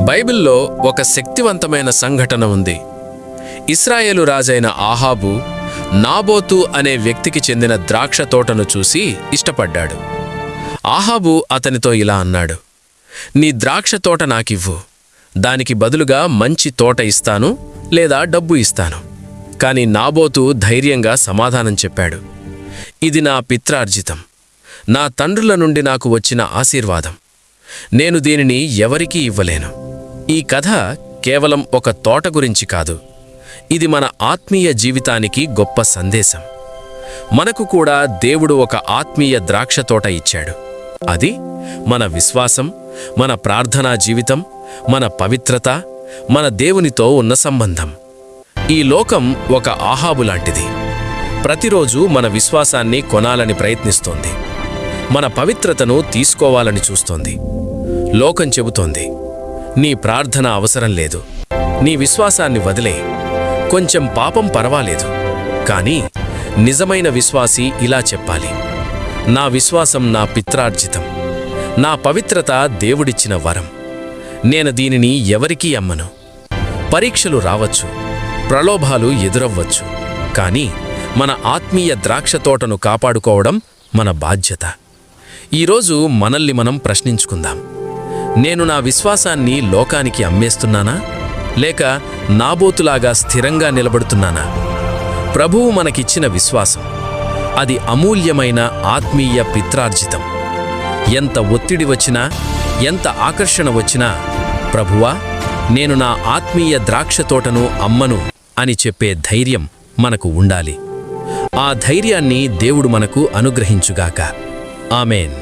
బైబిల్లో ఒక శక్తివంతమైన సంఘటన ఉంది. ఇశ్రాయేలు రాజైన ఆహాబు నాబోతు అనే వ్యక్తికి చెందిన ద్రాక్ష తోటను చూసి ఇష్టపడ్డాడు. ఆహాబు అతనితో ఇలా అన్నాడు, నీ ద్రాక్ష తోట నాకివ్వు, దానికి బదులుగా మంచి తోట ఇస్తాను లేదా డబ్బు ఇస్తాను. కాని నాబోతు ధైర్యంగా సమాధానం చెప్పాడు, ఇది నా పిత్రార్జితం, నా తండ్రుల నుండి నాకు వచ్చిన ఆశీర్వాదం. నేను దీనిని ఎవరికీ ఇవ్వలేను. ఈ కథ కేవలం ఒక తోట గురించి కాదు, ఇది మన ఆత్మీయ జీవితానికి గొప్ప సందేశం. మనకు కూడా దేవుడు ఒక ఆత్మీయ ద్రాక్ష తోట ఇచ్చాడు. అది మన విశ్వాసం, మన ప్రార్థనా జీవితం, మన పవిత్రత, మన దేవునితో ఉన్న సంబంధం. ఈ లోకం ఒక ఆహాబు లాంటిది. ప్రతిరోజు మన విశ్వాసాన్ని కొనాలని ప్రయత్నిస్తోంది, మన పవిత్రతను తీసుకోవాలని చూస్తోంది. లోకం చెబుతోంది, నీ ప్రార్థన అవసరం లేదు, నీ విశ్వాసాన్ని వదిలే, కొంచెం పాపం పర్వాలేదు. కానీ నిజమైన విశ్వాసి ఇలా చెప్పాలి, నా విశ్వాసం నా పిత్రార్జితం, నా పవిత్రత దేవుడిచ్చిన వరం, నేను దీనిని ఎవరికీ అమ్మను. పరీక్షలు రావచ్చు, ప్రలోభాలు ఎదురవ్వచ్చు, కానీ మన ఆత్మీయ ద్రాక్ష తోటను కాపాడుకోవడం మన బాధ్యత. ఈరోజు మనల్ని మనం ప్రశ్నించుకుందాం, నేను నా విశ్వాసాన్ని లోకానికి అమ్మేస్తున్నానా, లేక నాబోతులాగా స్థిరంగా నిలబడుతున్నానా? ప్రభువు మనకిచ్చిన విశ్వాసం, అది అమూల్యమైన ఆత్మీయ పిత్రార్జితం. ఎంత ఒత్తిడి వచ్చినా, ఎంత ఆకర్షణ వచ్చినా, ప్రభువా, నేను నా ఆత్మీయ ద్రాక్ష తోటను అమ్మను అని చెప్పే ధైర్యం మనకు ఉండాలి. ఆ ధైర్యాన్ని దేవుడు మనకు అనుగ్రహించుగాక. ఆమేన్.